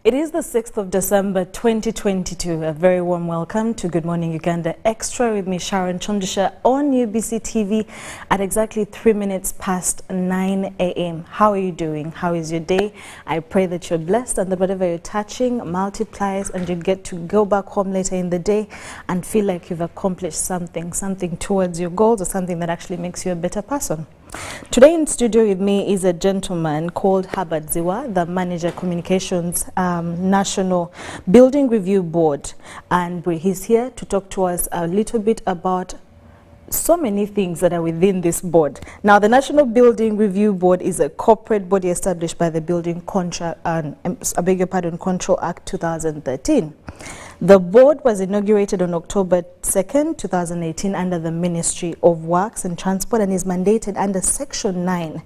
It is the 6th of December 2022. A very warm welcome to Good Morning Uganda Extra with me, Sharon Chondisha, on UBC TV at exactly 3 minutes past 9 a.m. How are you doing? How is your day? I pray that you're blessed and that whatever you're touching multiplies and you get to go back home later in the day and feel like you've accomplished something towards your goals or something that actually makes you a better person. Today in studio with me is a gentleman called Herbert Ziwa, the Manager Communications National Building Review Board, and he's here to talk to us a little bit about so many things that are within this board. Now, the National Building Review Board is a corporate body established by the Building Control Act 2013. The board was inaugurated on October 2nd, 2018 under the Ministry of Works and Transport and is mandated under Section 9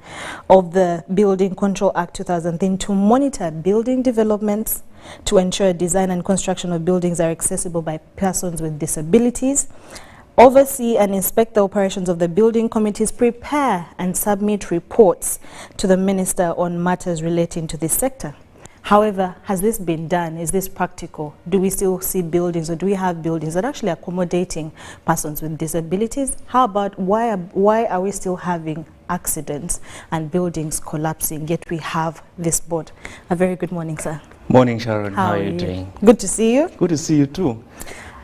of the Building Control Act 2013 to monitor building developments, to ensure design and construction of buildings are accessible by persons with disabilities, oversee and inspect the operations of the building committees, prepare and submit reports to the Minister on matters relating to this sector. However, has this been done? Is this practical? Do we still see buildings, or do we have buildings that are actually accommodating persons with disabilities? How about why are we still having accidents and buildings collapsing, yet we have this board? A very good morning, sir. Morning, Sharon. How are you doing? Good to see you. Good to see you too.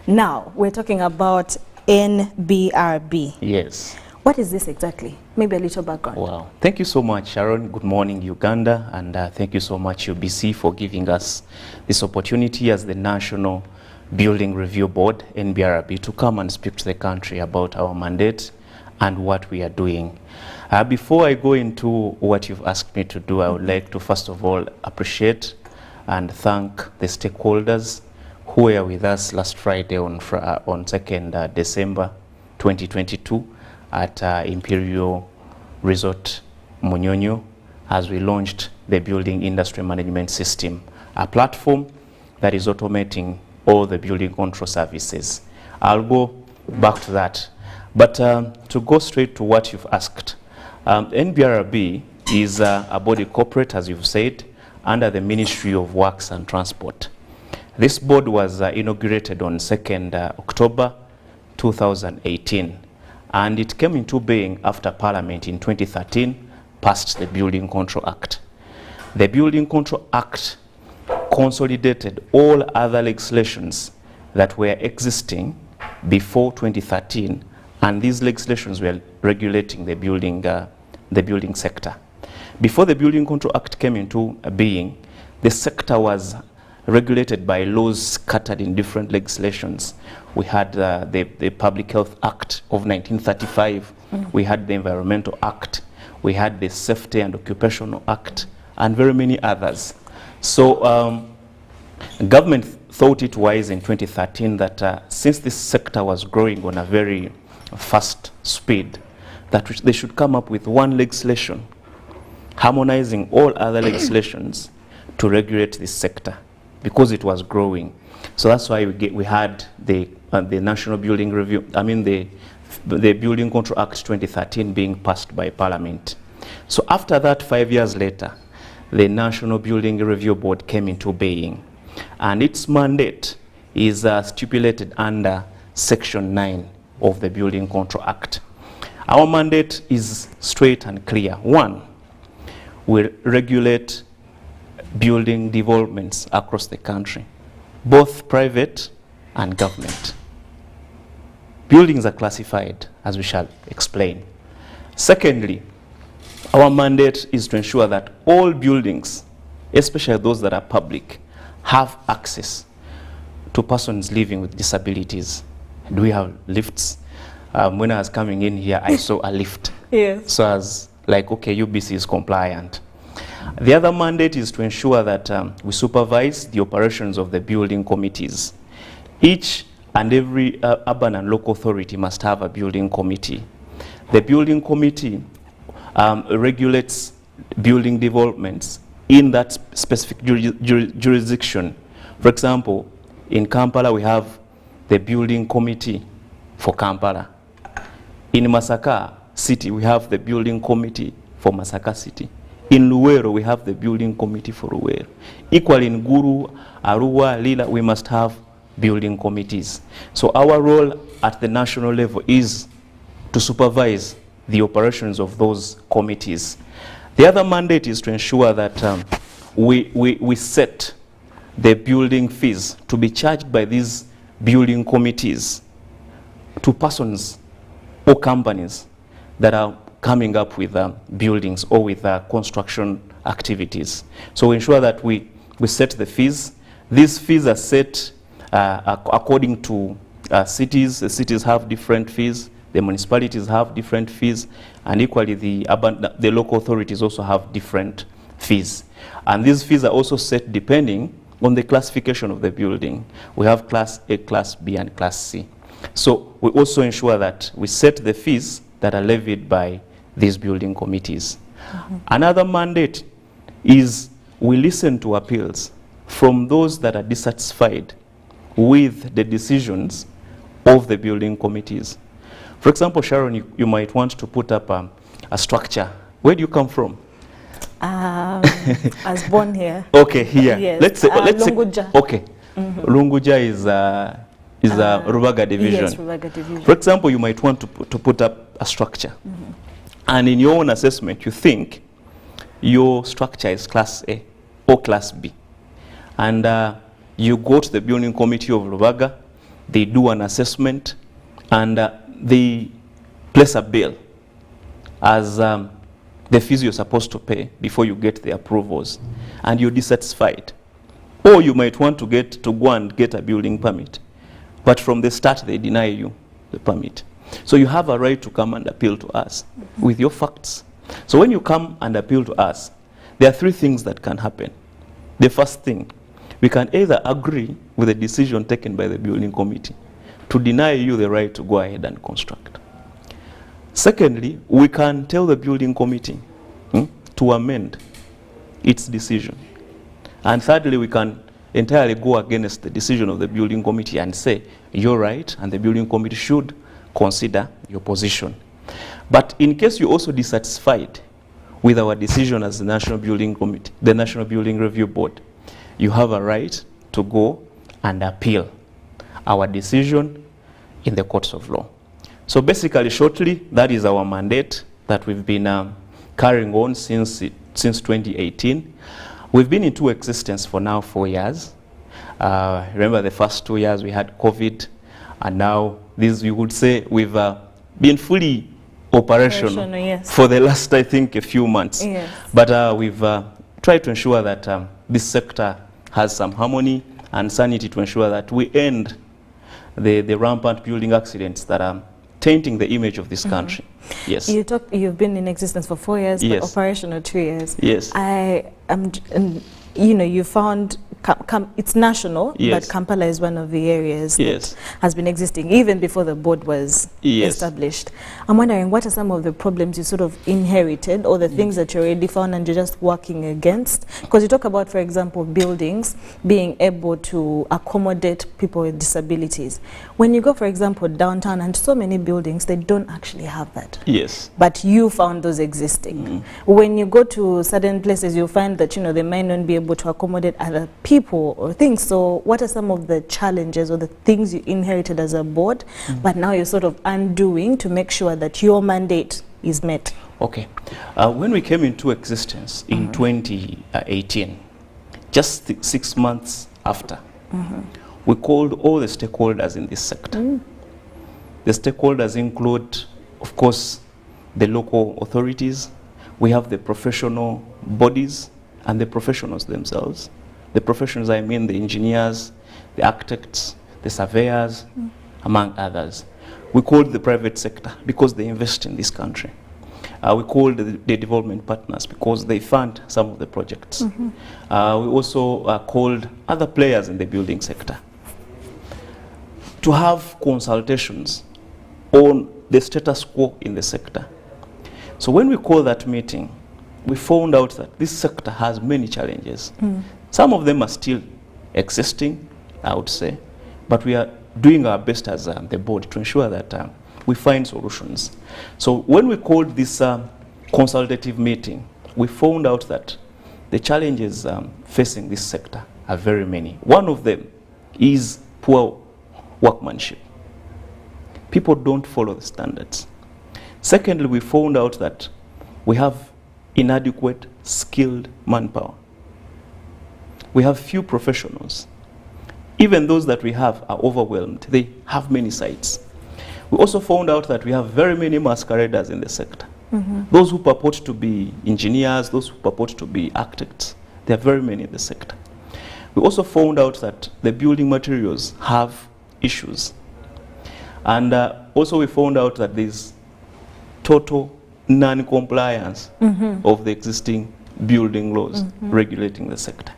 Now, we're talking about NBRB. Yes. What is this exactly? Maybe a little background. Wow. Thank you so much, Sharon. Good morning, Uganda. And thank you so much, UBC, for giving us this opportunity as the National Building Review Board, NBRB, to come and speak to the country about our mandate and what we are doing. Before I go into what you've asked me to do, I would like to first of all appreciate and thank the stakeholders who were with us last Friday on 2nd December 2022 at Imperial Resort Munyonyo as we launched the Building Industry Management System, a platform that is automating all the building control services. I'll go back to that. But to go straight to what you've asked, NBRB is a body corporate, as you've said, under the Ministry of Works and Transport. This board was inaugurated on 2nd October 2018. And it came into being after Parliament in 2013 passed the Building Control Act. The Building Control Act consolidated all other legislations that were existing before 2013, and these legislations were regulating the building sector. Before the Building Control Act came into being, the sector was regulated by laws scattered in different legislations. We had the Public Health Act of 1935, we had the Environmental Act, we had the Safety and Occupational Act, and very many others. So government thought it wise in 2013 that since this sector was growing on a very fast speed, that they should come up with one legislation, harmonizing all other legislations to regulate this sector, because it was growing. So that's why we had the National Building Review, the Building Control Act 2013 being passed by Parliament. So after that, 5 years later, the National Building Review Board came into being, and its mandate is stipulated under Section 9 of the Building Control Act. Our mandate is straight and clear. One, we regulate building developments across the country, both private and government. Buildings are classified, as we shall explain. Secondly, our mandate is to ensure that all buildings, especially those that are public, have access to persons living with disabilities. Do we have lifts? When I was coming in here, I saw a lift. Yes. So I was like, okay, UBC is compliant. The other mandate is to ensure that we supervise the operations of the building committees. Each and every urban and local authority must have a building committee. The building committee regulates building developments in that specific jurisdiction. For example, in Kampala we have the building committee for Kampala. In Masaka City we have the building committee for Masaka City. In Luwero, we have the building committee for Luwero. Equally in Guru, Arua, Lila, we must have building committees. So our role at the national level is to supervise the operations of those committees. The other mandate is to ensure that we set the building fees to be charged by these building committees to persons or companies that are coming up with buildings or with construction activities. So we ensure that we set the fees. These fees are set according to cities. The cities have different fees. The municipalities have different fees. And equally, the local authorities also have different fees. And these fees are also set depending on the classification of the building. We have Class A, Class B, and Class C. So we also ensure that we set the fees that are levied by these building committees. Another mandate is we listen to appeals from those that are dissatisfied with the decisions of the building committees. For example, Sharon, you might want to put up a structure. Where do you come from? I was born here. Okay, here. Yes. Let's say, Lunguja. Okay. Lunguja is a Rubaga division. Yes, Rubaga division. For example, you might want to put up a structure. And in your own assessment, you think your structure is Class A or Class B. And you go to the building committee of Rubaga, they do an assessment, and they place a bill as the fees you're supposed to pay before you get the approvals, and you're dissatisfied. Or you might want to go and get a building permit, but from the start they deny you the permit. So you have a right to come and appeal to us with your facts. So when you come and appeal to us, there are three things that can happen. The first thing, we can either agree with the decision taken by the building committee to deny you the right to go ahead and construct. Secondly, we can tell the building committee to amend its decision. And thirdly, we can entirely go against the decision of the building committee and say, you're right, and the building committee should consider your position. But in case you're also dissatisfied with our decision as the National Building Committee, the National Building Review Board, you have a right to go and appeal our decision in the courts of law. So basically, shortly, that is our mandate that we've been carrying on since 2018. We've been into existence for now 4 years. Remember the first 2 years we had COVID, and now this, we would say we've been fully operational yes. for the last, I think, a few months. Yes. But we've tried to ensure that this sector has some harmony and sanity to ensure that we end the rampant building accidents that are tainting the image of this country. Yes. You've been in existence for 4 years, yes. but operational 2 years. Yes. You found it's national, yes. but Kampala is one of the areas yes. that has been existing even before the board was yes. established. I'm wondering, what are some of the problems you sort of inherited, or the things that you already found and you're just working against? Because you talk about, for example, buildings being able to accommodate people with disabilities. When you go, for example, downtown, and so many buildings, they don't actually have that. Yes. But you found those existing. When you go to certain places, you find that, they might not be able to accommodate other people or things. So what are some of the challenges or the things you inherited as a board, but now you're sort of undoing to make sure that your mandate is met? Okay. When we came into existence in 2018, just 6 months after, we called all the stakeholders in this sector. The stakeholders include, of course, the local authorities. We have the professional bodies and the professionals themselves. The professionals, I mean the engineers, the architects, the surveyors, among others. We called the private sector because they invest in this country. We called the development partners because they fund some of the projects. We also called other players in the building sector to have consultations on the status quo in the sector. So when we called that meeting, we found out that this sector has many challenges. Some of them are still existing, I would say, but we are doing our best as the board to ensure that we find solutions. So when we called this consultative meeting we found out that the challenges facing this sector are very many. One of them is poor workmanship. People don't follow the standards. Secondly, we found out that we have inadequate skilled manpower. We have few professionals. Even those that we have are overwhelmed. They have many sites. We also found out that we have very many masqueraders in the sector. Those who purport to be engineers, those who purport to be architects, there are very many in the sector. We also found out that the building materials have issues. And also we found out that there's total non-compliance of the existing building laws regulating the sector.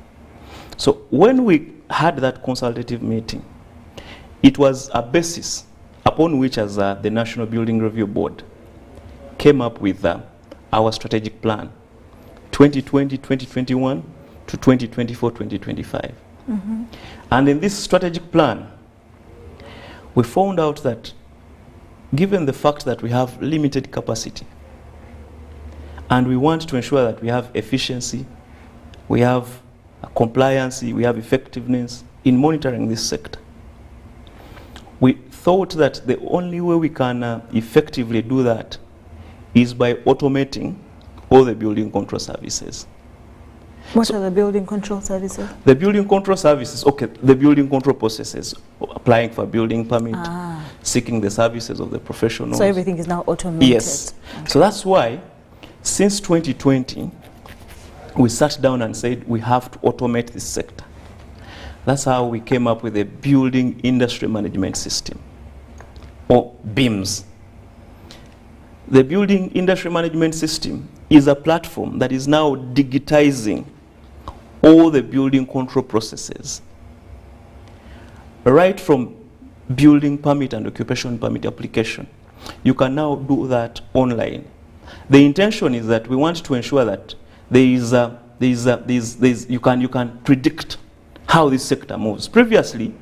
So when we had that consultative meeting, it was a basis upon which, as the National Building Review Board, came up with our strategic plan, 2020-2021 to 2024-2025. And in this strategic plan, we found out that given the fact that we have limited capacity, and we want to ensure that we have efficiency, we have compliance, we have effectiveness in monitoring this sector, we thought that the only way we can effectively do that is by automating all the building control services. What are the building control services? The building control services, okay, the building control processes, applying for a building permit, seeking the services of the professionals. So everything is now automated? Yes. Okay. So that's why, since 2020, we sat down and said we have to automate this sector. That's how we came up with a building industry management system, or BIMS. The building industry management system is a platform that is now digitizing all the building control processes, right from building permit and occupation permit application. You can now do that online. The intention is that we want to ensure that you can predict how this sector moves. Previously,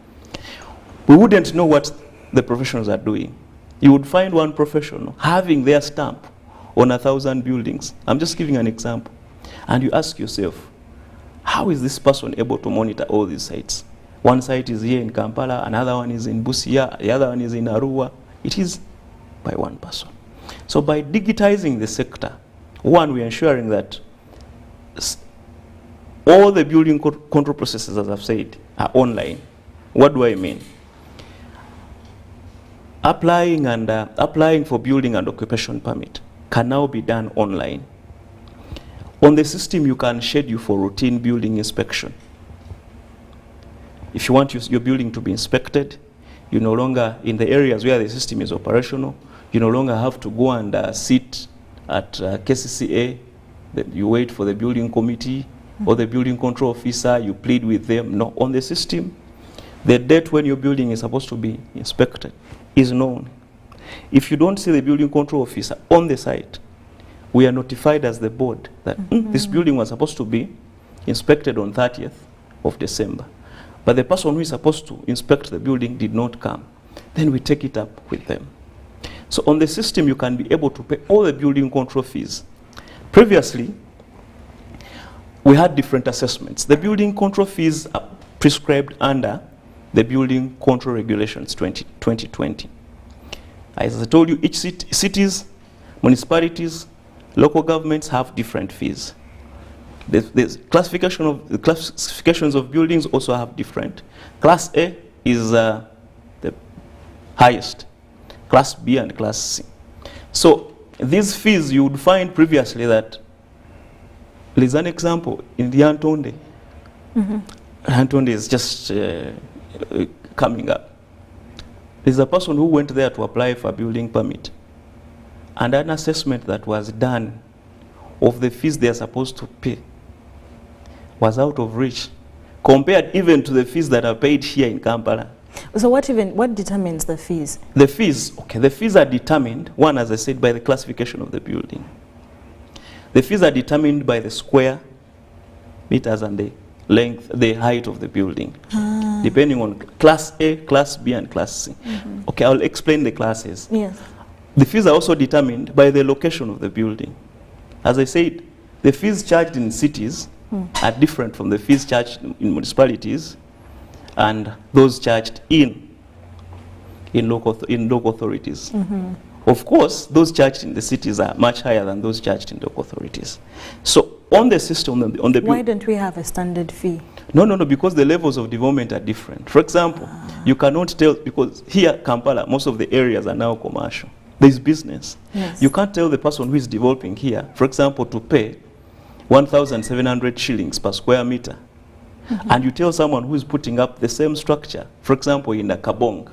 we wouldn't know what the professionals are doing. You would find one professional having their stamp on 1,000 buildings. I'm just giving an example. And you ask yourself, how is this person able to monitor all these sites? One site is here in Kampala, another one is in Busia, the other one is in Arua. It is by one person. So by digitizing the sector, one, we're ensuring that all the building control processes, as I've said, are online. What do I mean? Applying for building and occupation permit can now be done online. On the system, you can schedule for routine building inspection. If you want your building to be inspected, you no longer, in the areas where the system is operational, you no longer have to go and sit at KCCA, that you wait for the building committee or the building control officer, you plead with them. No, on the system, the date when your building is supposed to be inspected is known. If you don't see the building control officer on the site, we are notified as the board that this building was supposed to be inspected on 30th of December. But the person who is supposed to inspect the building did not come. Then we take it up with them. So on the system, you can be able to pay all the building control fees. Previously, we had different assessments. The building control fees are prescribed under the Building Control Regulations 2020. As I told you, each cities, municipalities, local governments have different fees. The classifications of buildings also have different. Class A is the highest, Class B and Class C. So these fees, you would find previously that, there's an example in the Antonde. Antonde is just coming up. There's a person who went there to apply for a building permit, and an assessment that was done of the fees they are supposed to pay was out of reach, compared even to the fees that are paid here in Kampala. So what determines the fees? The fees, okay, the fees are determined, one, as I said, by the classification of the building. The fees are determined by the square meters and the length, the height of the building, depending on Class A, Class B, and Class C. Okay, I'll explain the classes. Yes. The fees are also determined by the location of the building. As I said, the fees charged in cities are different from the fees charged in municipalities and those charged in local authorities. Of course, those charged in the cities are much higher than those charged in local authorities. So on the system, on the why don't we have a standard fee? No, because the levels of development are different. For example, you cannot tell, because here, Kampala, most of the areas are now commercial. There is business. Yes. You can't tell the person who is developing here, for example, to pay 1,700 shillings per square meter. And you tell someone who is putting up the same structure, for example, in a Kabong,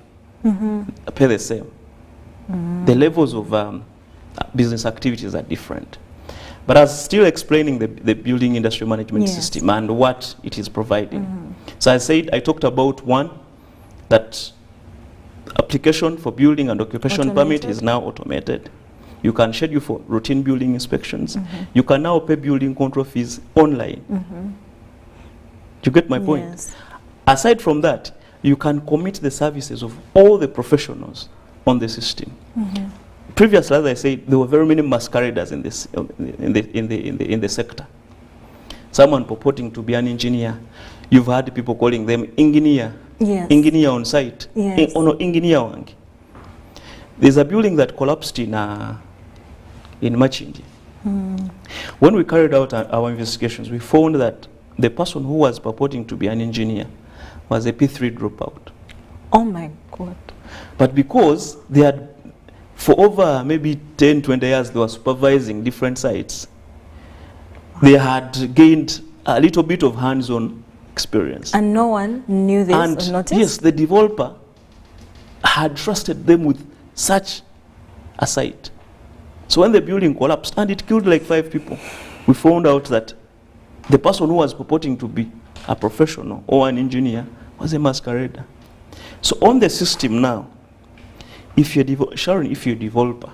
pay the same. The levels of business activities are different. But I was still explaining the building industry management system and what it is providing. So I talked about one, that application for building and occupation permit is now automated. You can schedule for routine building inspections. You can now pay building control fees online. Do you get my point? Yes. Aside from that, you can commit the services of all the professionals on the system. Previously, as I said, there were very many masqueraders in this in the sector. Someone purporting to be an engineer. You've had people calling them engineer. Yes. Engineer on site. Yes. Engineer wangi. There's a building that collapsed in Machindi. When we carried out our investigations, we found that the person who was purporting to be an engineer was a P3 dropout. Oh my God. But because they had, for over maybe 10, 20 years, they were supervising different sites, they had gained a little bit of hands-on experience. And no one knew this And or noticed? yes, the developer had trusted them with such a site. So when the building collapsed, and it killed like 5 people, we found out that the person who was purporting to be a professional or an engineer was a masquerader. So on the system now, if you're Sharon, if you're a developer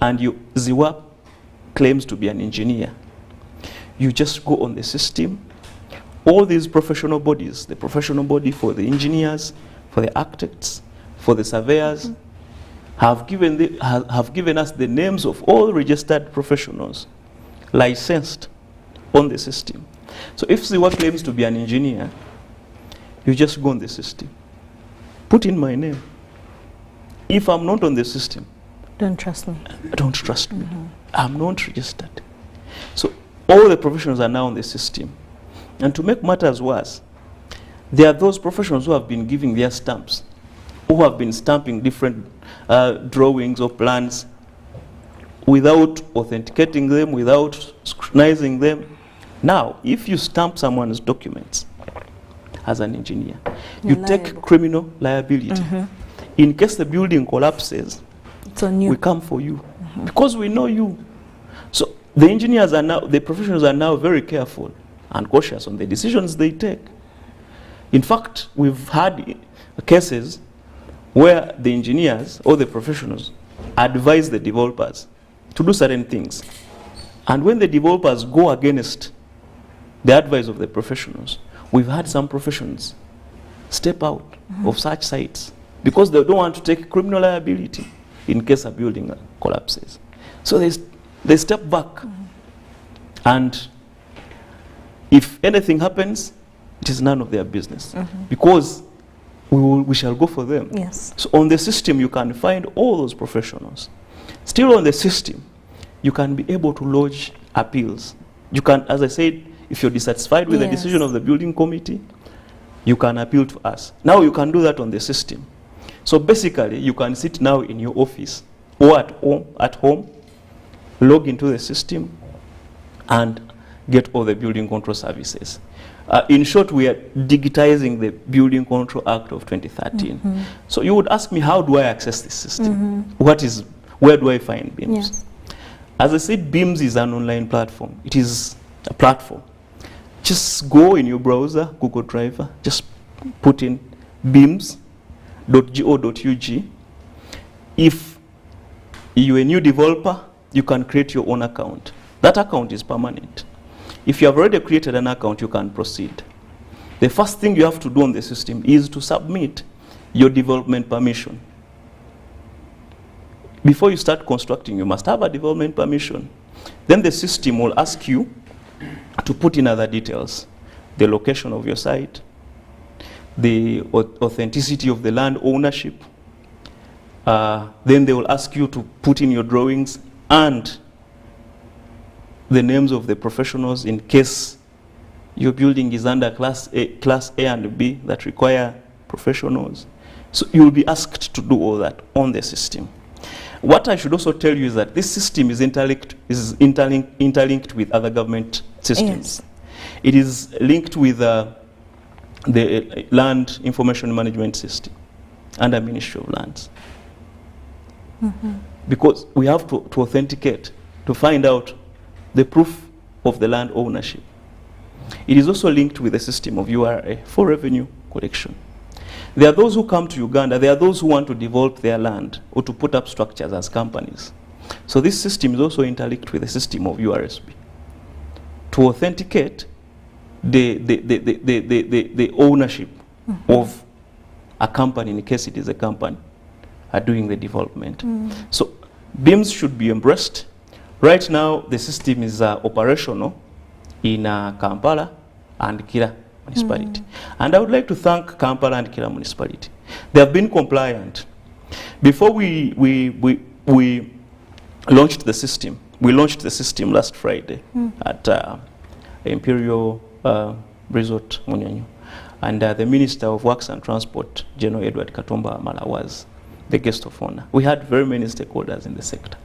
and Ziwa claims to be an engineer, you just go on the system. All these professional bodies, the professional body for the engineers, for the architects, for the surveyors, have given us the names of all registered professionals licensed on the system. So if Ziwa claims to be an engineer, you just go on the system, put in my name. If I'm not on the system, Don't trust me. don't trust me. I'm not registered. So all the professionals are now on the system. And to make matters worse, there are those professionals who have been giving their stamps, who have been stamping different drawings or plans without authenticating them, without scrutinizing them. Now, if you stamp someone's documents as an engineer, you take criminal liability. In case the building collapses, It's on you. we come for you because we know you. So the engineers are now, the professionals are now very careful and cautious on the decisions they take. In fact, we've had cases where the engineers or the professionals advise the developers to do certain things. And when the developers go against the advice of the professionals, we've had some professionals step out of such sites because they don't want to take criminal liability in case a building collapses. So they step back. And if anything happens, it is none of their business because we shall go for them. Yes. So on the system, you can find all those professionals. Still on the system, you can be able to lodge appeals. You can, as I said, if you're dissatisfied with the decision of the building committee, you can appeal to us. Now you can do that on the system. So basically, you can sit now in your office or at home, log into the system, and get all the building control services. In short, we are digitizing the Building Control Act of 2013. So you would ask me, how do I access this system? Where do I find BIMS? Yes. As I said, BIMS is an online platform. It is a platform. Just go in your browser, Google Drive, just put in bims.go.ug. If you're a new developer, you can create your own account. That account is permanent. If you have already created an account, you can proceed. The first thing you have to do on the system is to submit your development permission. Before you start constructing, you must have a development permission. Then the system will ask you to put in other details: the location of your site, the authenticity of the land ownership. Then they will ask you to put in your drawings and the names of the professionals in case your building is under class A and B that require professionals. So you will be asked to do all that on the system. What I should also tell you is that this system is interlinked with other government systems. Yes. It is linked with the Land Information Management System under Ministry of Lands. Mm-hmm. Because we have to authenticate, to find out the proof of the land ownership. It is also linked with the system of URA for revenue collection. There are those who come to Uganda, there are those who want to develop their land or to put up structures as companies. So this system is also interlinked with the system of URSB to authenticate the ownership mm-hmm. of a company, in case it is a company, are doing the development. Mm. So BIMs should be embraced. Right now, the system is operational in Kampala and Kira municipality. And I would like to thank Kampala and Kira municipality. They have been compliant. Before we launched the system, we launched the system last Friday at Imperial Resort Munyanyu. And the Minister of Works and Transport, General Edward Katumba Amala, was the guest of honor. We had very many stakeholders in the sector.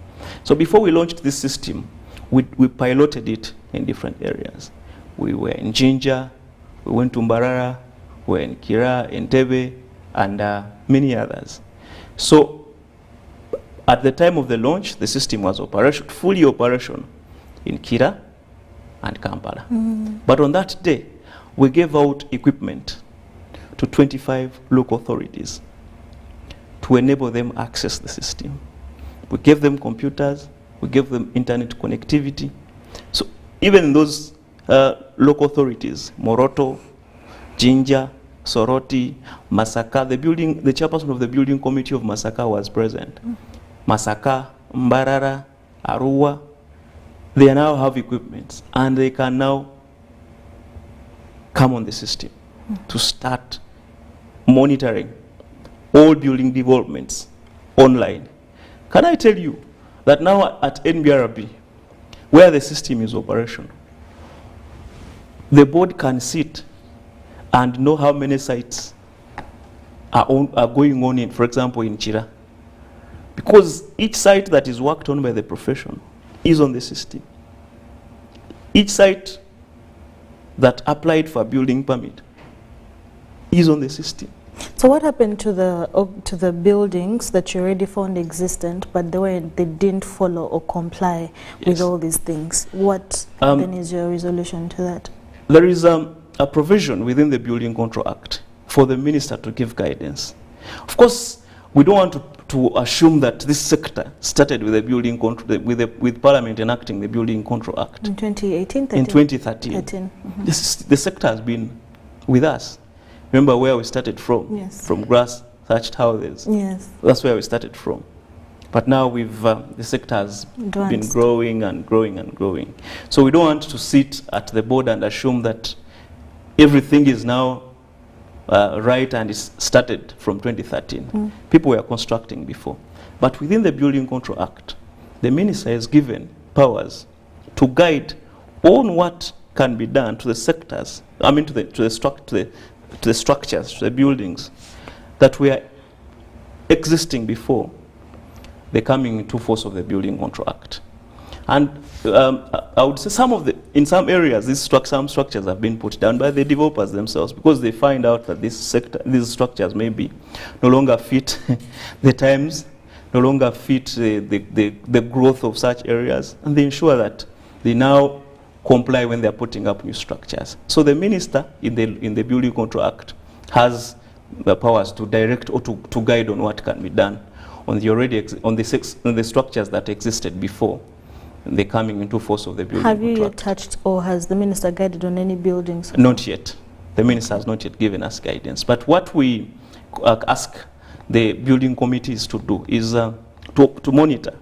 So before we launched this system, we piloted it in different areas. We were in Jinja, we went to Mbarara, we were in Kira, Entebbe, and many others. So at the time of the launch, the system was fully operational in Kira and Kampala. But on that day, we gave out equipment to 25 local authorities to enable them access the system. We gave them computers, we gave them internet connectivity. So even in those local authorities, Moroto, Jinja, Soroti, Masaka, the chairperson of the building committee of Masaka was present. Masaka, Mbarara, Arua, they now have equipment and they can now come on the system to start monitoring all building developments online. Can I tell you that now at NBRB, where the system is operational, the board can sit and know how many sites are going on in, for example, in Chira. Because each site that is worked on by the professional is on the system. Each site that applied for a building permit is on the system. So what happened to the buildings that you already found existent, but they didn't follow or comply with all these things? What then is your resolution to that? There is a provision within the Building Control Act for the minister to give guidance. Of course, we don't want to assume that this sector started with the building control, with Parliament enacting the Building Control Act in 2018. 13. In 2013. The sector has been with us. Remember where we started from? Yes. From grass thatched houses. Yes. That's where we started from. But now the sector has been growing and growing and growing. So we don't want to sit at the board and assume that everything is now right and is started from 2013. People were constructing before. But within the Building Control Act, the minister is given powers to guide on what can be done to the sectors, I mean to the structures, to the buildings that were existing before the coming into force of the Building Control Act. And I would say in some areas, some structures have been put down by the developers themselves because they find out that these structures maybe no longer fit the times, no longer fit the growth of such areas, and they ensure that they now comply when they are putting up new structures. So the minister in the Building Control Act has the powers to direct or to guide on what can be done on the structures that existed before the coming into force of the Building Control Act. Have you yet touched, or has the minister guided on any buildings? Not yet. The minister has not yet given us guidance. But what we ask the building committees to do is to monitor.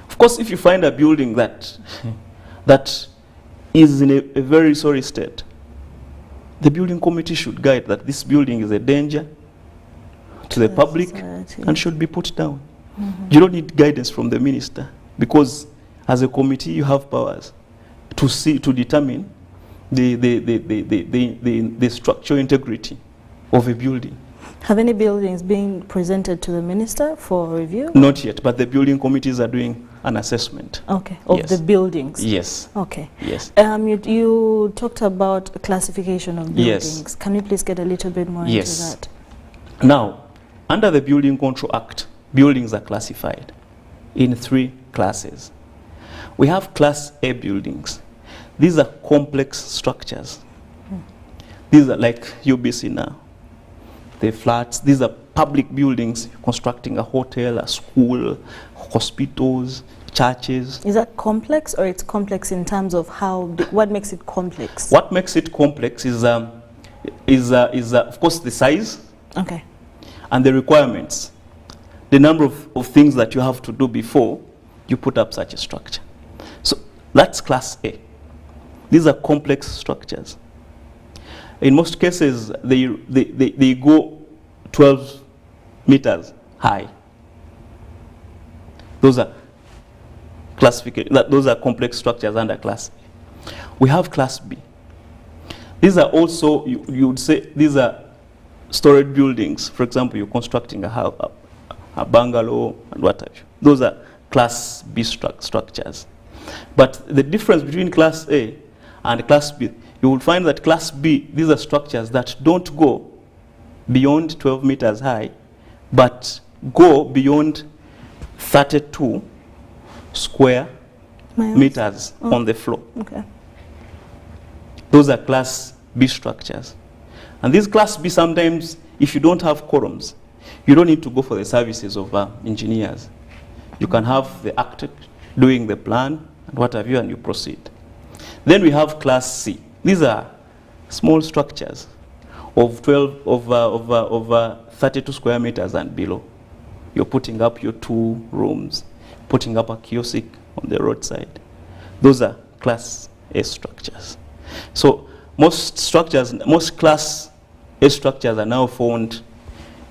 Of Of course, if you find a building that is in a very sorry state, the building committee should guide that this building is a danger to the public and should be put down. You don't need guidance from the minister, because as a committee you have powers to determine the structural integrity of a building. Have any buildings been presented to the minister for review? Not yet, but the building committees are doing an assessment. Okay, of the buildings? Yes. Okay. Yes. You talked about classification of buildings. Yes. Can you please get a little bit more into that? Now, under the Building Control Act, buildings are classified in 3 classes. We have Class A buildings. These are complex structures. These are like UBC now. The flats, these are public buildings, constructing a hotel, a school, hospitals, churches. Is that complex, or it's complex in terms of how, what makes it complex? What makes it complex is of course the size, okay, and the requirements, the number of things that you have to do before you put up such a structure. So that's Class A. These are complex structures. In most cases, they go 12 meters high. Those are those are complex structures under Class A. We have Class B. These are also, you would say, these are storage buildings. For example, you're constructing a bungalow and what have you. Those are Class B structures. But the difference between Class A and Class B, you will find that Class B, these are structures that don't go beyond 12 meters high, but go beyond 32 square meters on the floor. Okay. Those are Class B structures. And these Class B, sometimes, if you don't have quorums, you don't need to go for the services of engineers. You can have the architect doing the plan and what have you, and you proceed. Then we have Class C. These are small structures of 32 square meters and below. You're putting up your 2 rooms, putting up a kiosk on the roadside. Those are Class A structures. So most Class A structures are now found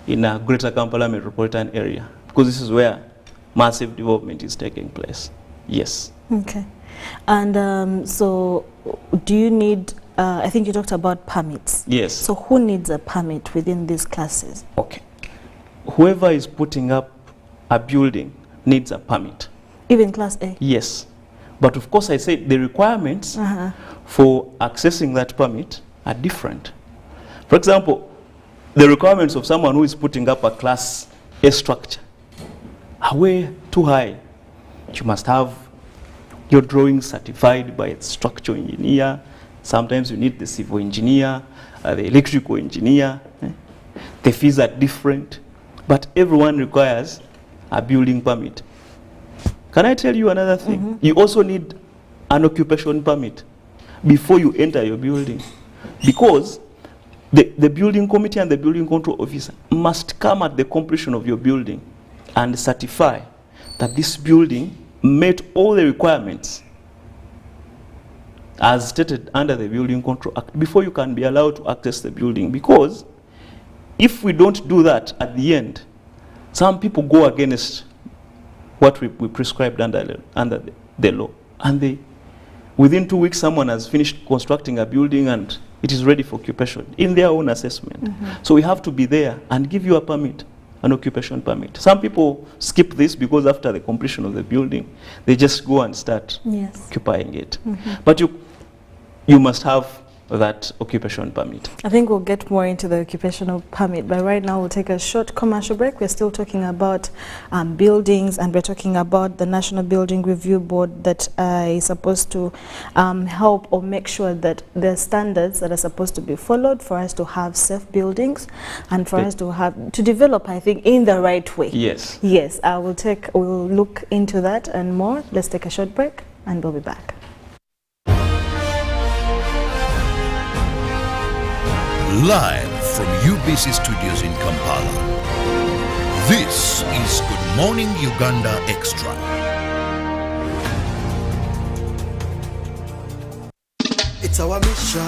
in a Greater Kampala metropolitan area, because this is where massive development is taking place. Yes. Okay. And so do you need, I think you talked about permits. Yes. So who needs a permit within these classes? Okay. Whoever is putting up a building needs a permit. Even Class A? Yes. But of course, I say the requirements for accessing that permit are different. For example, the requirements of someone who is putting up a Class A structure are way too high. You must have your drawing certified by a structural engineer. Sometimes you need the civil engineer, the electrical engineer. The fees are different, but everyone requires a building permit. Can I tell you another thing? You also need an occupation permit before you enter your building, because the building committee and the building control officer must come at the completion of your building and certify that this building met all the requirements as stated under the Building Control Act before you can be allowed to access the building. Because if we don't do that at the end, some people go against what we prescribed under the law, and within 2 weeks someone has finished constructing a building and it is ready for occupation in their own assessment. So we have to be there and give you a permit, an occupation permit. Some people skip this because after the completion of the building, they just go and start occupying it. But you must have that occupation permit. I think we'll get more into the occupational permit, but right now we'll take a short commercial break. We're still talking about buildings, and we're talking about the National Building Review Board that is supposed to help or make sure that the standards that are supposed to be followed for us to have safe buildings and for us to develop, I think, in the right way. Yes. Yes, we'll look into that and more. Let's take a short break and we'll be back. Live from UBC Studios in Kampala, this is Good Morning Uganda Extra. It's our mission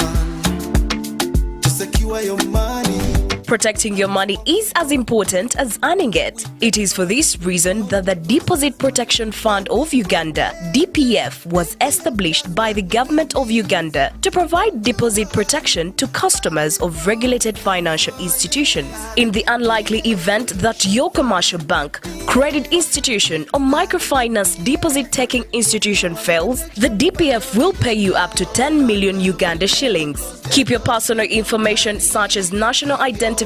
to secure your money. Protecting your money is as important as earning it. It is for this reason that the Deposit Protection Fund of Uganda, DPF, was established by the government of Uganda to provide deposit protection to customers of regulated financial institutions. In the unlikely event that your commercial bank, credit institution or microfinance deposit-taking institution fails, the DPF will pay you up to 10 million Uganda shillings. Keep your personal information such as national identification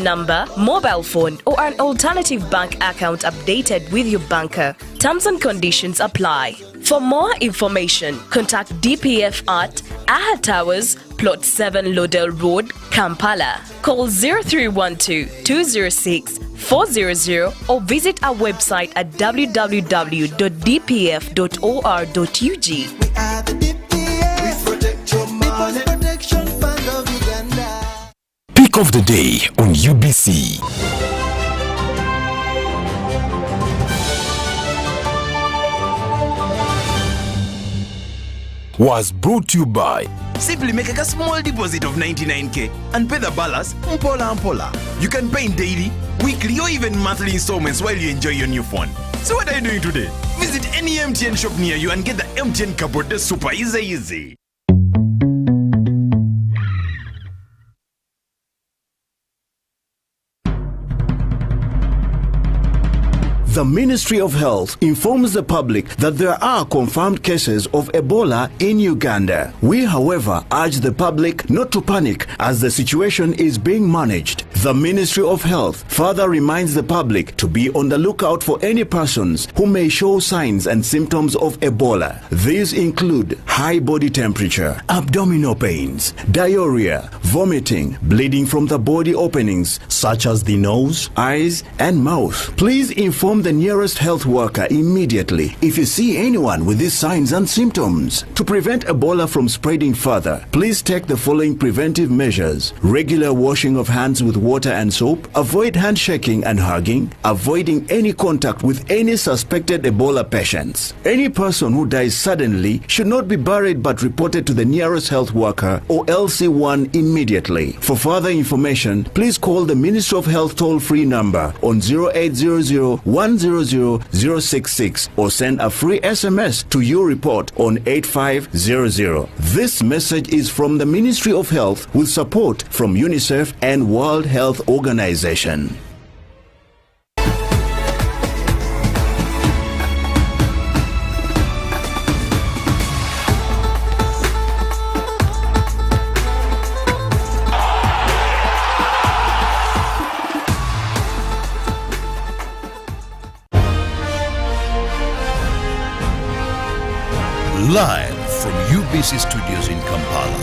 number, mobile phone or an alternative bank account updated with your banker. Terms and conditions apply. For more information, contact DPF at Aha Towers, Plot 7 Lodell Road, Kampala. Call 0312-206-400 or visit our website at www.dpf.or.ug. We are the DPF. We protect your money. Protection Fund of Uganda. Pick of the day on UBC. Was brought to you by Simply make a small deposit of 99k and pay the balance mpola. You can pay in daily, weekly or even monthly installments while you enjoy your new phone. So what are you doing today? Visit any MTN shop near you and get the MTN Kabote super easy. The Ministry of Health informs the public that there are confirmed cases of Ebola in Uganda. We, however, urge the public not to panic as the situation is being managed. The Ministry of Health further reminds the public to be on the lookout for any persons who may show signs and symptoms of Ebola. These include high body temperature, abdominal pains, diarrhea, vomiting, bleeding from the body openings such as the nose, eyes, and mouth. Please inform the nearest health worker immediately if you see anyone with these signs and symptoms. To prevent Ebola from spreading further, please take the following preventive measures: regular washing of hands with water and soap, avoid handshaking and hugging, avoiding any contact with any suspected Ebola patients. Any person who dies suddenly should not be buried but reported to the nearest health worker or LC1 immediately. For further information, please call the Ministry of Health toll-free number on 0800-100-066 or send a free SMS to your report on 8500. This message is from the Ministry of Health with support from UNICEF and World Health Organization. Live from UBC Studios in Kampala.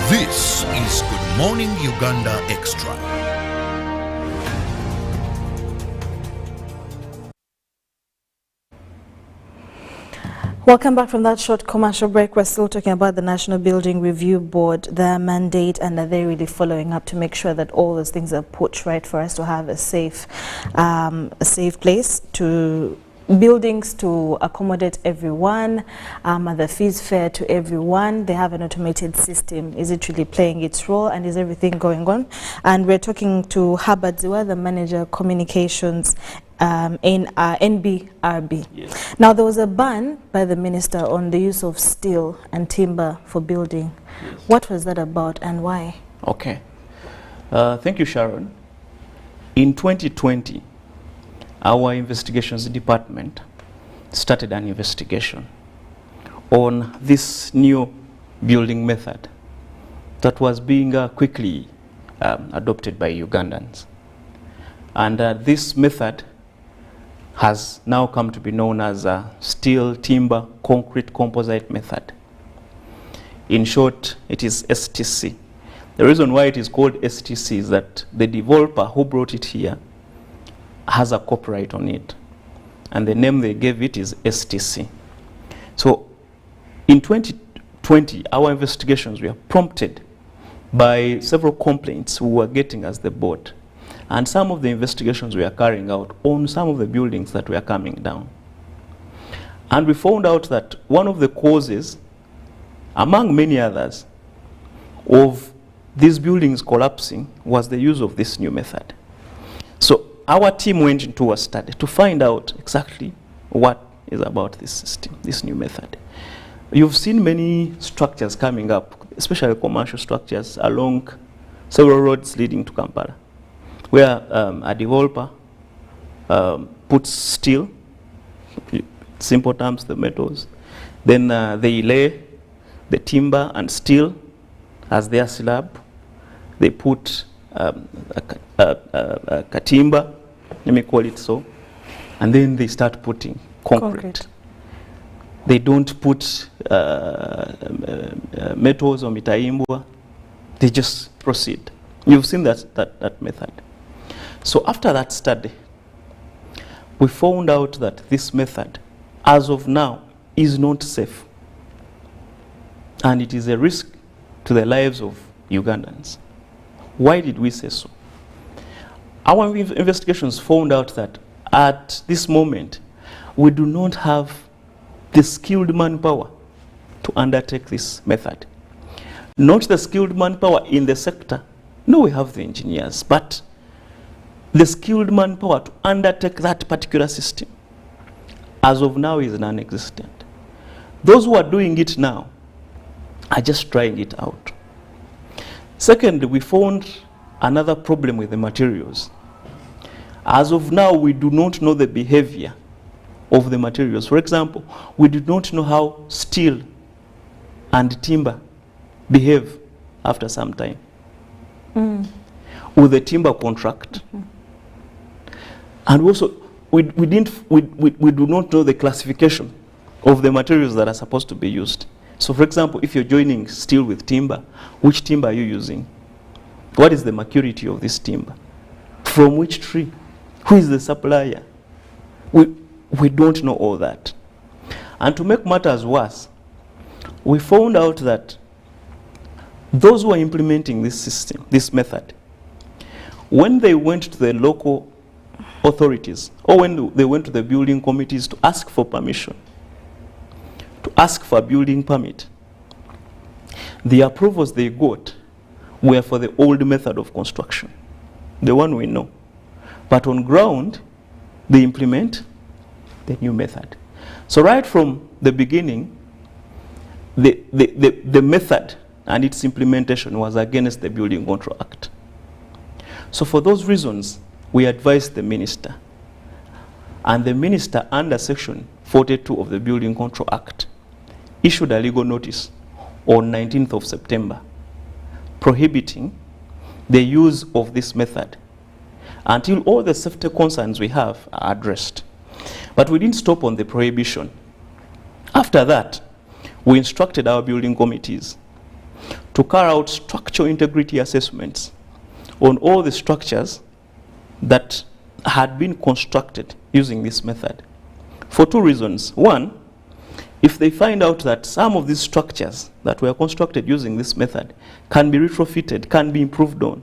This is Good Morning Uganda Extra. Welcome back from that short commercial break. We're still talking about the National Building Review Board, their mandate, and are they really following up to make sure that all those things are put right for us to have a safe place to buildings to accommodate everyone, are the fees fair to everyone? They have an automated system. Is it really playing its role, and is everything going on? And we're talking to Herbert Ziwa, the Manager Communications in NBRB. Yes. Now, there was a ban by the Minister on the use of steel and timber for building. Yes. What was that about and why? Okay. Thank you, Sharon. In 2020, our investigations department started an investigation on this new building method that was being quickly adopted by Ugandans. And this method has now come to be known as steel, timber, concrete, composite method. In short, it is STC. The reason why it is called STC is that the developer who brought it here has a copyright on it, and the name they gave it is STC. So in 2020, our investigations were prompted by several complaints we were getting as the board, and some of the investigations we are carrying out on some of the buildings that were coming down. And we found out that one of the causes among many others, of these buildings collapsing was the use of this new method. So our team went into a study to find out exactly what is about this system, this new method. You've seen many structures coming up, especially commercial structures, along several roads leading to Kampala, where a developer puts steel, simple terms, the metals, then they lay the timber and steel as their slab. They put a katimba, let me call it so, and then they start putting concrete. They don't put metals or mitaimbwa, they just proceed. You've seen that method. So after that study, we found out that this method, as of now, is not safe. And it is a risk to the lives of Ugandans. Why did we say so? Our investigations found out that at this moment, we do not have the skilled manpower to undertake this method. Not the skilled manpower in the sector. No, we have the engineers, but the skilled manpower to undertake that particular system, as of now, is non-existent. Those who are doing it now are just trying it out. Second, we found another problem with the materials. As of now, we do not know the behavior of the materials. For example, we do not know how steel and timber behave after some time. With the timber contract. And also, we do not know the classification of the materials that are supposed to be used. So for example, if you're joining steel with timber, which timber are you using? What is the maturity of this timber? From which tree? Who is the supplier? We don't know all that. And to make matters worse, we found out that those who are implementing this system, this method, when they went to the local authorities, or when they went to the building committees to ask for permission, to ask for a building permit, the approvals they got were for the old method of construction, the one we know. But on ground, they implement the new method. So right from the beginning, the method and its implementation was against the Building Control Act. So for those reasons, we advised the minister. And the minister, under Section 42 of the Building Control Act, issued a legal notice on 19th of September prohibiting the use of this method until all the safety concerns we have are addressed. But we didn't stop on the prohibition. After that, we instructed our building committees to carry out structural integrity assessments on all the structures that had been constructed using this method. For two reasons. One, if they find out that some of these structures that were constructed using this method can be retrofitted, can be improved on,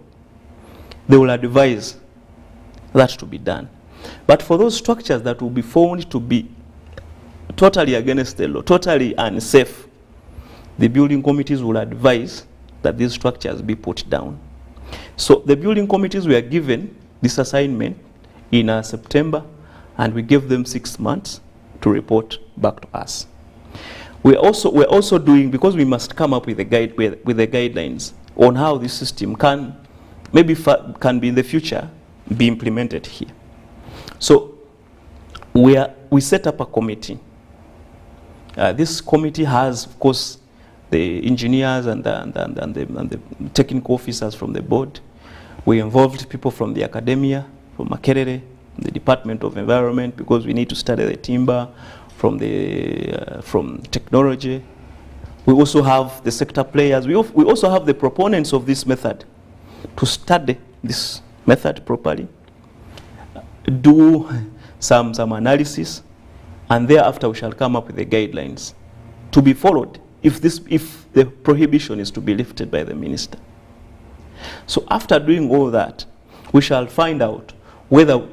they will advise that to be done. But for those structures that will be found to be totally against the law, totally unsafe, the building committees will advise that these structures be put down. So the building committees were given this assignment in September, and we gave them 6 months to report back to us. We're also doing, because we must come up with the guidelines on how this system can be in the future be implemented here. So we set up a committee. This committee has, of course, the engineers and the technical officers from the board. We involved people from the academia, from Makerere, the Department of Environment, because we need to study the timber, from technology. We also have the sector players. We also have the proponents of this method to study this method properly, do some analysis, and thereafter we shall come up with the guidelines to be followed if the prohibition is to be lifted by the minister. So after doing all that, we shall find out whether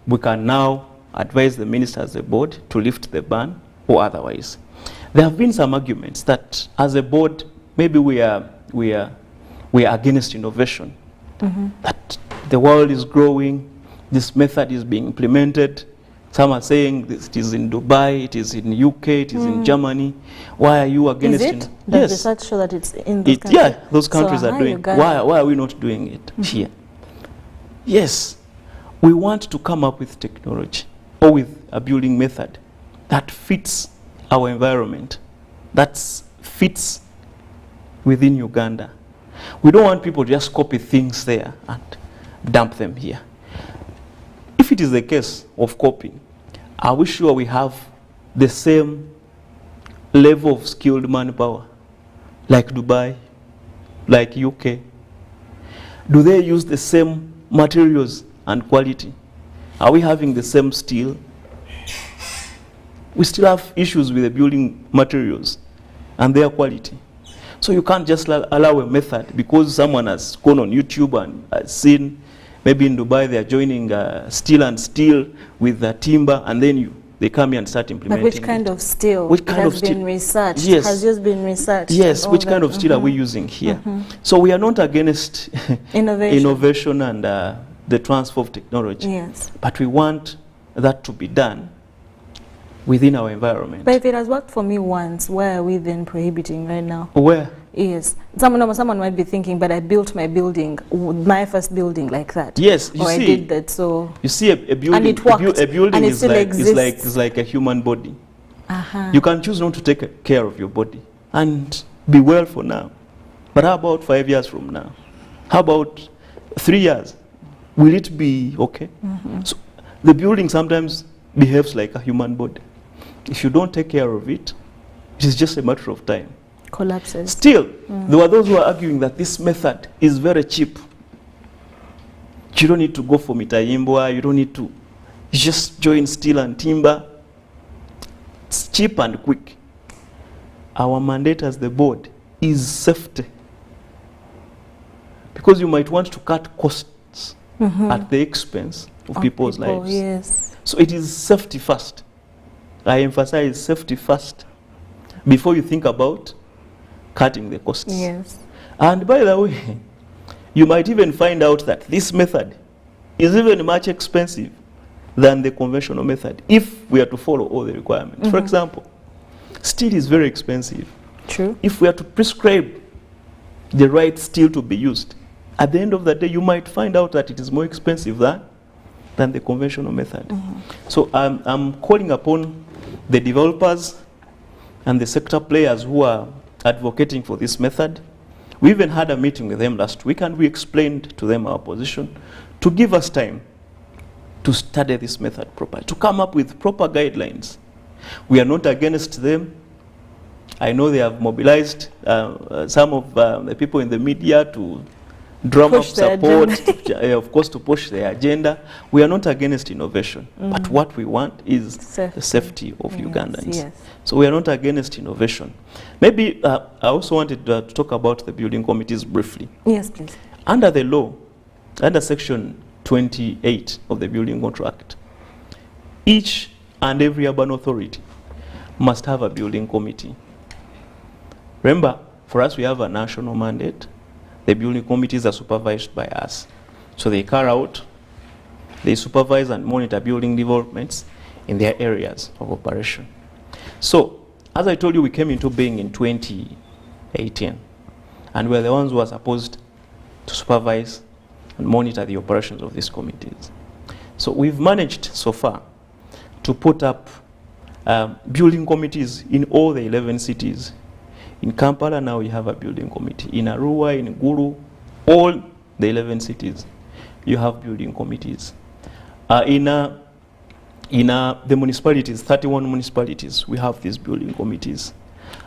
we can now advise the minister as a board to lift the ban or otherwise. There have been some arguments that as a board, maybe we are against innovation. That the world is growing, this method is being implemented. Some are saying this, it is in Dubai, it is in UK, it is in Germany. Why are you against it? Does research show that it's in those countries? Yeah, those countries are doing. Why are we not doing it here? Yes, we want to come up with technology or with a building method that fits our environment, that fits within Uganda. We don't want people to just copy things there and dump them here. If it is the case of copying, are we sure we have the same level of skilled manpower like Dubai, like UK? Do they use the same materials and quality? Are we having the same steel? We still have issues with the building materials and their quality. So you can't just allow a method because someone has gone on YouTube and has seen, maybe in Dubai they are joining steel and steel with timber, and then they come here and start implementing. Like which kind of steel? Which kind has of steel? Been researched? Yes. Has just been researched? Yes, which kind of steel are we using here? So we are not against innovation and the transfer of technology. Yes. But we want that to be done within our environment. But if it has worked for me once, why are we then prohibiting right now? Where? Yes. Someone might be thinking, but I built my building, my first building like that. Yes, you or see. I did that, so. You see, a building, and it worked, a building and it is, still is like a human body. You can choose not to take care of your body and be well for now. But how about 5 years from now? How about 3 years? Will it be okay? So the building sometimes behaves like a human body. If you don't take care of it, it is just a matter of time. Collapses. Still, there were those who are arguing that this method is very cheap. You don't need to go for Mitayimbwa, you don't need to just join steel and timber. It's cheap and quick. Our mandate as the board is safety. Because you might want to cut costs at the expense of people's lives. Yes. So it is safety first. I emphasize safety first before you think about cutting the costs. Yes. And by the way, you might even find out that this method is even much expensive than the conventional method if we are to follow all the requirements. For example, steel is very expensive. True. If we are to prescribe the right steel to be used, at the end of the day, you might find out that it is more expensive than the conventional method. So I'm calling upon the developers and the sector players who are advocating for this method. We even had a meeting with them last week and we explained to them our position to give us time to study this method properly, to come up with proper guidelines. We are not against them. I know they have mobilized some of the people in the media to drum up support, of course, to push their agenda. We are not against innovation, but what we want is the safety of Ugandans. Yes. So we are not against innovation. Maybe I also wanted to talk about the building committees briefly. Yes, please. Under the law, under Section 28 of the Building Contract, each and every urban authority must have a building committee. Remember, for us, we have a national mandate. The building committees are supervised by us. So they carry out, they supervise and monitor building developments in their areas of operation. So, as I told you, we came into being in 2018, and we're the ones who are supposed to supervise and monitor the operations of these committees. So we've managed so far to put up building committees in all the 11 cities. In Kampala now we have a building committee. In Arua, in Gulu, all the 11 cities, you have building committees. In the municipalities, 31 municipalities, we have these building committees.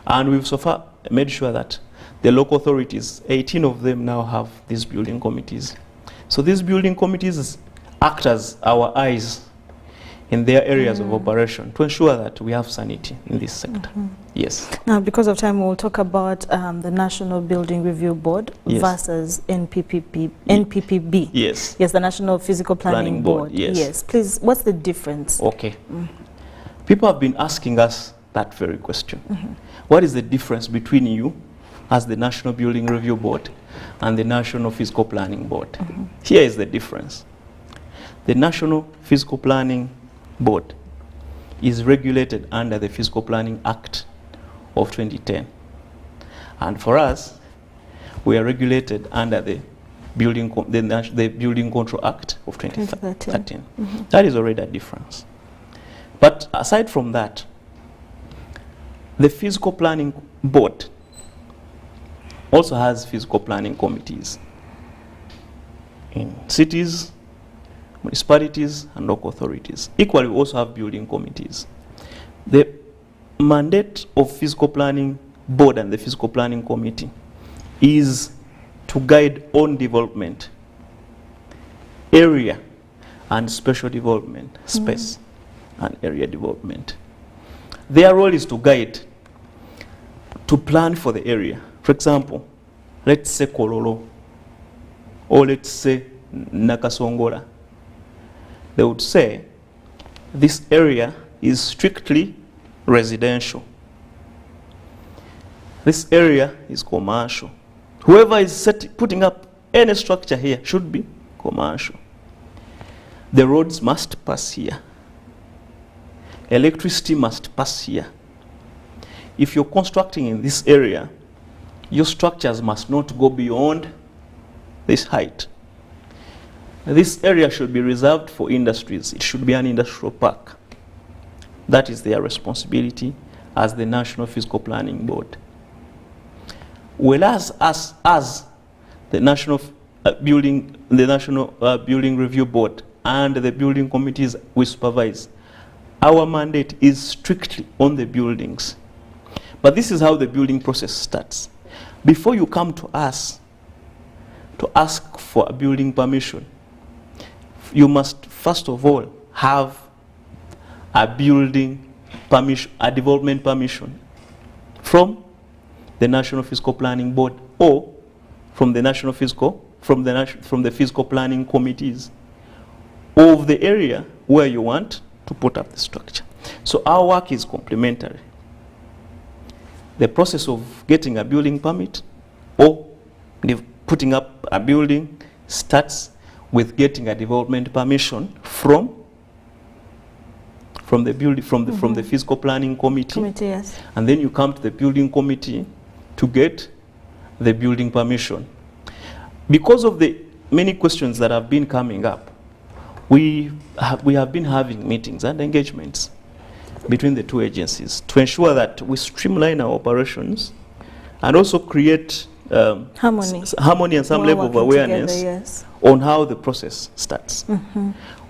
And we've so far made sure that the local authorities, 18 of them now have these building committees. So these building committees act as our eyes in their areas of operation to ensure that we have sanity in this sector. Yes. Now, because of time, we'll talk about the National Building Review Board versus NPPB. Yes. Yes, the National Physical Planning Board. Yes. Yes. Please, what's the difference? Okay. People have been asking us that very question. What is the difference between you as the National Building Review Board and the National Physical Planning Board? Here is the difference. The National Physical Planning Board is regulated under the Physical Planning Act of 2010. And for us, we are regulated under the Building Control Act of 2013. That is already a difference. But aside from that, the Physical Planning Board also has physical planning committees in cities, municipalities, and local authorities. Equally, we also have building committees. The mandate of Physical Planning Board and the Physical Planning Committee is to guide on development, area and special development, space and area development. Their role is to guide, to plan for the area. For example, let's say Kololo, or let's say Nakasongola. They would say, this area is strictly residential. This area is commercial. Whoever is putting up any structure here should be commercial. The roads must pass here. Electricity must pass here. If you're constructing in this area, your structures must not go beyond this height. This area should be reserved for industries. It should be an industrial park. That is their responsibility as the National Physical Planning Board. Whereas as the National Building Review Board and the building committees we supervise, our mandate is strictly on the buildings. But this is how the building process starts. Before you come to us to ask for a building permission, you must first of all have a building permission, a development permission from the National Physical Planning Board or from the from the Physical Planning Committees of the area where you want to put up the structure. So our work is complementary. The process of getting a building permit or putting up a building starts with getting a development permission from the Physical Planning Committee. Yes. And then you come to the building committee to get the building permission. Because of the many questions that have been coming up, we have been having meetings and engagements between the two agencies to ensure that we streamline our operations and also create harmony and some level of awareness together, yes, on how the process starts.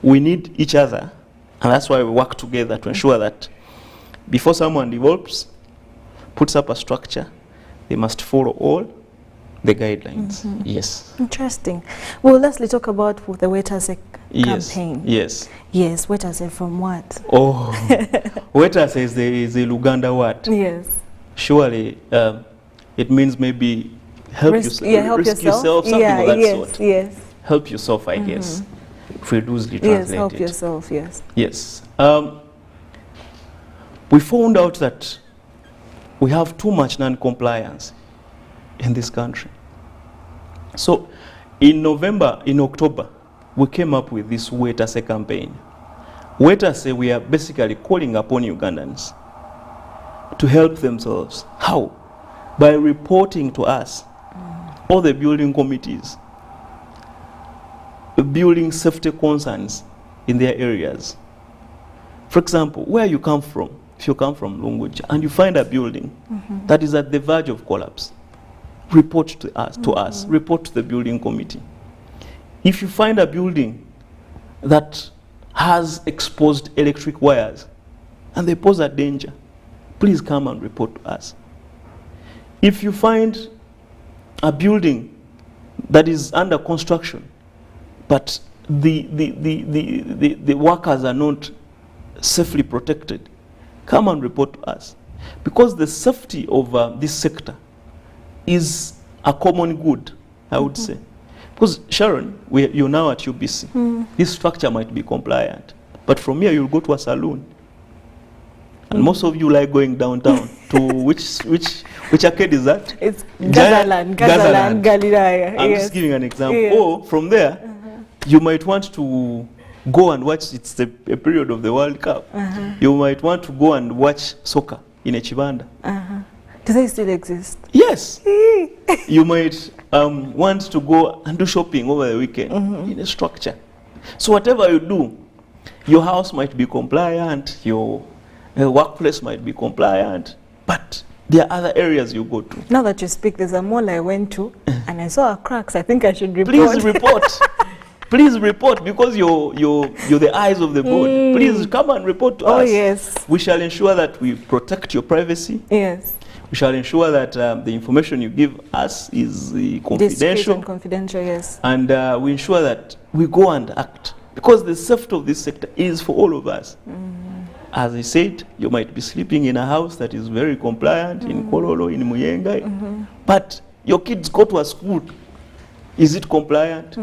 We need each other, and that's why we work together to ensure that before someone develops, puts up a structure, they must follow all the guidelines. Yes. Interesting. Well, let's talk about the Wetase campaign. Yes. Yes, Wetase from what? Oh, Wetase is the Uganda word. Yes. Surely it means maybe help yourself, something of that sort. Yes. Help yourself, I guess, if we loosely translate Yes, help it. yourself, yes. Yes. We found out that we have too much non-compliance in this country. So in October, we came up with this Wetase campaign. Wetase, we are basically calling upon Ugandans to help themselves. How? By reporting to us, all the building committees, building safety concerns in their areas. For example, where you come from, if you come from Lunguja and you find a building that is at the verge of collapse, report to us, report to the building committee. If you find a building that has exposed electric wires and they pose a danger, please come and report to us. If you find a building that is under construction, but the workers are not safely protected, come and report to us. Because the safety of this sector is a common good, I would say. Because Sharon, you're now at UBC. This structure might be compliant, but from here you'll go to a saloon. And most of you like going downtown to which arcade is that? It's Gazaland, Galilaya. I'm Yes. just giving an example. Yeah. Or from there, you might want to go and watch, it's a period of the World Cup. You might want to go and watch soccer in a Chibanda. Do they still exist? Yes. You might want to go and do shopping over the weekend in a structure. So whatever you do, your house might be compliant, your workplace might be compliant, but there are other areas you go to. Now that you speak, there's a mall I went to and I saw a cracks. I think I should report. Please report. Please report, because you're the eyes of the board. Please come and report to us. Oh, yes. We shall ensure that we protect your privacy. Yes. We shall ensure that the information you give us is confidential. Discreet and confidential, yes. And we ensure that we go and act, because the safety of this sector is for all of us. As I said, you might be sleeping in a house that is very compliant in Kololo, in Muyenga, but your kids go to a school. Is it compliant?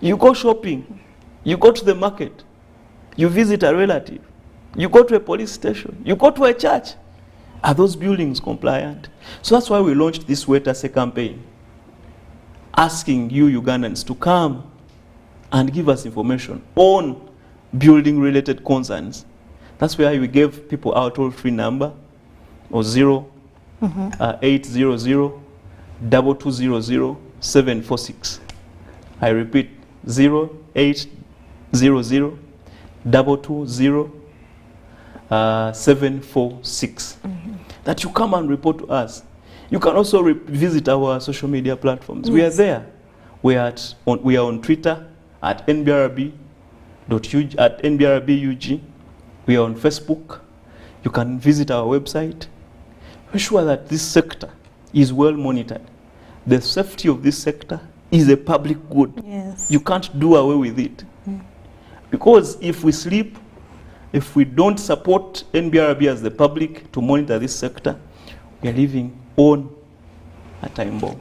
You go shopping, you go to the market, you visit a relative, you go to a police station, you go to a church. Are those buildings compliant? So that's why we launched this Wait Ase campaign, asking you Ugandans to come and give us information on building-related concerns. That's why we gave people our toll-free number, or 0800-220-746. I repeat, 0800-220-746. That you come and report to us. You can also visit our social media platforms. Yes. We are there. We are on Twitter at nbrb.ug. We are on Facebook. You can visit our website. Ensure that this sector is well monitored. The safety of this sector is a public good. Yes. You can't do away with it. Because if we sleep, if we don't support NBRB as the public to monitor this sector, we are living on a time bomb.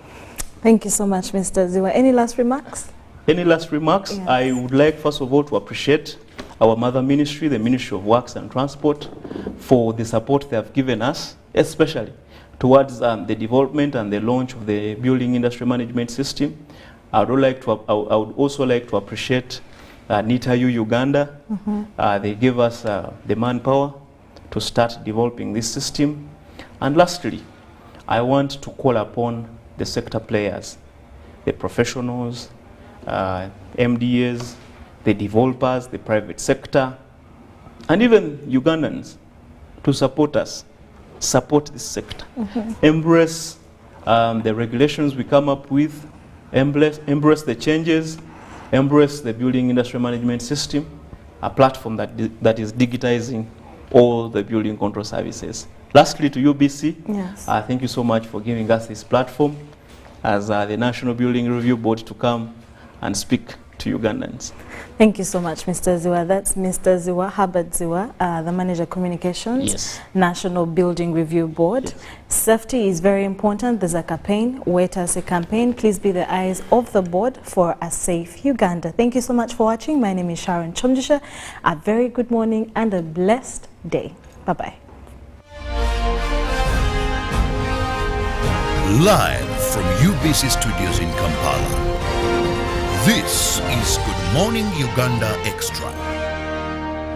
Thank you so much, Mr. Ziwa. Any last remarks? Any last remarks? Yes. I would like, first of all, to appreciate our mother ministry, the Ministry of Works and Transport, for the support they have given us, especially towards the development and the launch of the building industry management system. I would also like to appreciate NITAU Uganda. They gave us the manpower to start developing this system. And lastly, I want to call upon the sector players, the professionals, MDAs, the developers, the private sector, and even Ugandans to support us, support this sector. Embrace the regulations we come up with, embrace the changes, embrace the building industry management system, a platform that is digitizing all the building control services. Lastly, to UBC, yes. Thank you so much for giving us this platform as the National Building Review Board to come and speak to Ugandans. Thank you so much, Mr. Ziwa. That's Mr. Ziwa, Herbert Ziwa, the Manager Communications, yes. National Building Review Board. Yes. Safety is very important. There's a campaign, Wait Ase campaign. Please be the eyes of the board for a safe Uganda. Thank you so much for watching. My name is Sharon Chomjisha. A very good morning and a blessed day. Bye-bye. Live from UBC Studios in Kampala. This is Good Morning Uganda Extra.